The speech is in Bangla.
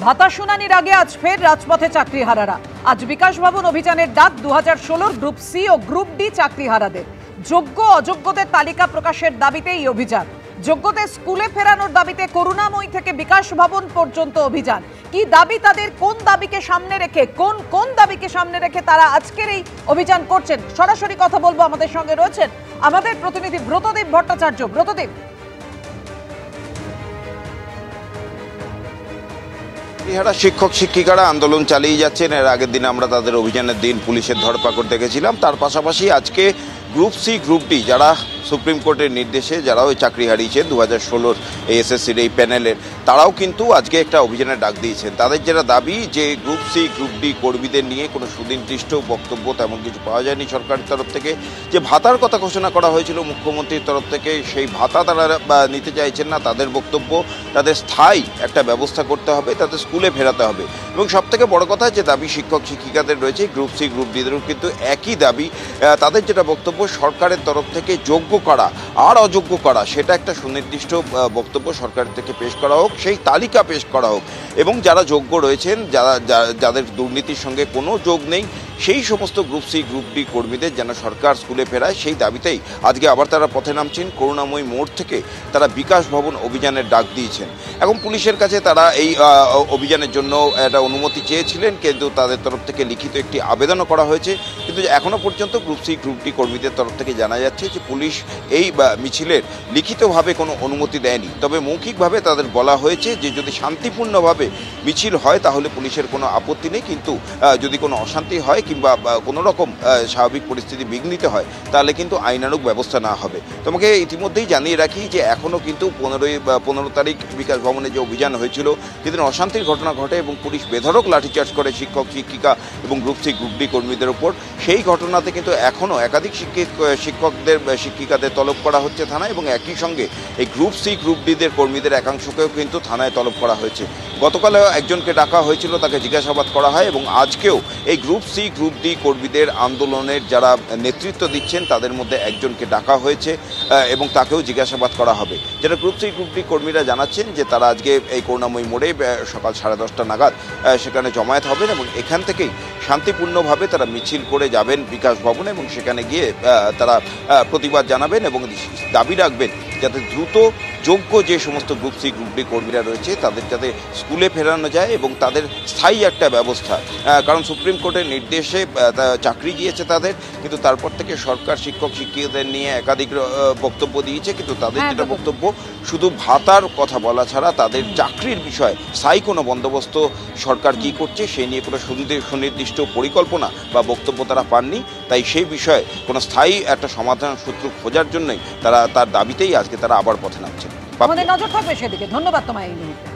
ভাতা শুনানির আগে আজ ফের রাজপথে চাকরিহারারা। আজ বিকাশ ভবন অভিযানের ডাক 2016 গ্রুপ সি ও গ্রুপ ডি চাকরিহারাদের। যোগ্য অযোগ্যদের তালিকা প্রকাশের দাবিতে এই অভিযান। যোগ্যদের স্কুলে ফেরানোর দাবিতে করুণাময়ী থেকে বিকাশ ভবন পর্যন্ত অভিযান। কি দাবি তাদের, কোন দাবিকে সামনে রেখে কোন দাবিকে সামনে রেখে তারা আজকের এই অভিযান করছেন, সরাসরি কথা বলবো। আমাদের সঙ্গে রয়েছেন আমাদের প্রতিনিধি ব্রতদেব ভট্টাচার্য। ব্রতদেব, শিক্ষক শিক্ষিকারা আন্দোলন চালিয়ে যাচ্ছেন। এর আগের দিন আমরা তাদের অভিযানের দিন পুলিশের ধরপাকড় দেখেছিলাম। তার পাশাপাশি আজকে গ্রুপ সি গ্রুপ ডি যারা সুপ্রিম কোর্টের নির্দেশে যারা ওই চাকরি হারিয়েছেন 2016 এসএসসির এই প্যানেলের, তারাও কিন্তু আজকে একটা অভিযানের ডাক দিয়েছেন। তাদের যেটা দাবি যে গ্রুপ সি গ্রুপ ডি কর্মীদের নিয়ে কোনো সুনির্দিষ্ট বক্তব্য তেমন কিছু পাওয়া যায়নি সরকারের তরফ থেকে। যে ভাতার কথা ঘোষণা করা হয়েছিল মুখ্যমন্ত্রীর তরফ থেকে, সেই ভাতা তারা নিতে চাইছেন না। তাদের বক্তব্য তাদের স্থায়ী একটা ব্যবস্থা করতে হবে, তাদের স্কুলে ফেরাতে হবে। এবং সবথেকে বড় কথা যে দাবি শিক্ষক শিক্ষিকাদের রয়েছে, গ্রুপ সি গ্রুপ ডিদেরও কিন্তু একই দাবি। তাদের যেটা বক্তব্য, সরকারের তরফ থেকে যোগ্য করা আর অযোগ্য করা সেটা একটা সুনির্দিষ্ট বক্তব্য সরকার থেকে পেশ করা হোক, সেই তালিকা পেশ করা হোক। এবং যারা যোগ্য রয়েছেন, যাদের দুর্নীতির সঙ্গে কোনো যোগ নেই, সেই সমস্ত গ্রুপ সি গ্রুপ ডি কর্মীদের যেন সরকার স্কুলে ফেরায়, সেই দাবিতেই আজকে আবার তারা পথে নামছেন। করুণাময়ী মোড় থেকে তারা বিকাশ ভবন অভিযানের ডাক দিয়েছেন। এখন পুলিশের কাছে তারা এই অভিযানের জন্য একটা অনুমতি চেয়েছিলেন, কিন্তু তাদের তরফ থেকে লিখিত একটি আবেদনও করা হয়েছে। কিন্তু এখনও পর্যন্ত গ্রুপ সি গ্রুপ ডি কর্মীদের তরফ থেকে জানা যাচ্ছে যে পুলিশ এই মিছিলের লিখিতভাবে কোনো অনুমতি দেয়নি। তবে মৌখিকভাবে তাদের বলা হয়েছে যে যদি শান্তিপূর্ণভাবে মিছিল হয় তাহলে পুলিশের কোনো আপত্তি নেই, কিন্তু যদি কোনো অশান্তি হয় কিংবা কোনো রকম স্বাভাবিক পরিস্থিতি বিঘ্নিত হয় তাহলে কিন্তু আইনানুগ ব্যবস্থা নেওয়া হবে। তোমাকে ইতিমধ্যেই জানিয়ে রাখি যে এখনও কিন্তু 15 তারিখ বিকাশ ভবনে যে অভিযান হয়েছিল সেদিন অশান্তির ঘটনা ঘটে এবং পুলিশ বেধড়ক লাঠিচার্জ করে শিক্ষক শিক্ষিকা এবং গ্রুপ সি গ্রুপ ডি কর্মীদের ওপর। সেই ঘটনাতে কিন্তু এখনও একাধিক শিক্ষিকাদের তলব করা হচ্ছে থানায়, এবং একই সঙ্গে এই গ্রুপ সি গ্রুপ ডিদের কর্মীদের একাংশকেও কিন্তু থানায় তলব করা হয়েছে। গতকালেও একজনকে ডাকা হয়েছিল, তাকে জিজ্ঞাসাবাদ করা হয়, এবং আজকেও এই গ্রুপ সি গ্রুপ ডি কর্মীদের আন্দোলনের যারা নেতৃত্ব দিচ্ছেন তাদের মধ্যে একজনকে ডাকা হয়েছে এবং তাকেও জিজ্ঞাসাবাদ করা হবে। যেটা গ্রুপ সি গ্রুপ ডি কর্মীরা জানাচ্ছেন যে তারা আজকে এই করুণাময়ী মোড়ে সকাল 10:30 নাগাদ সেখানে জমায়েত হবেন এবং এখান থেকেই শান্তিপূর্ণভাবে তারা মিছিল করে যাবেন বিকাশ ভবনে এবং সেখানে গিয়ে তারা প্রতিবাদ জানাবেন এবং দাবি রাখবেন যাতে দ্রুত যোগ্য যে সমস্ত গ্রুপ সি গ্রুপ ডি কর্মীরা রয়েছে তাদের যাতে স্কুলে ফেরানো যায় এবং তাদের স্থায়ী একটা ব্যবস্থা। কারণ সুপ্রিম কোর্টের নির্দেশে চাকরি গিয়েছে তাদের, কিন্তু তারপর থেকে সরকার শিক্ষক শিক্ষিকাদের নিয়ে একাধিক বক্তব্য দিয়েছে, কিন্তু তাদের যেটা বক্তব্য শুধু ভাতার কথা বলা ছাড়া তাদের চাকরির বিষয়ে স্থায়ী কোনো বন্দোবস্ত সরকার কী করছে সেই নিয়ে কোনো সুনির্দিষ্ট পরিকল্পনা বা বক্তব্য তারা পাননি। তাই সেই বিষয়ে কোনো স্থায়ী একটা সমাধান সূত্র খোঁজার জন্যই তারা তার দাবিতেই আজকে তারা আবার পথে নামছেন। আমাদের নজর থাকবে সেদিকে। ধন্যবাদ তোমায় এই মুহূর্তে।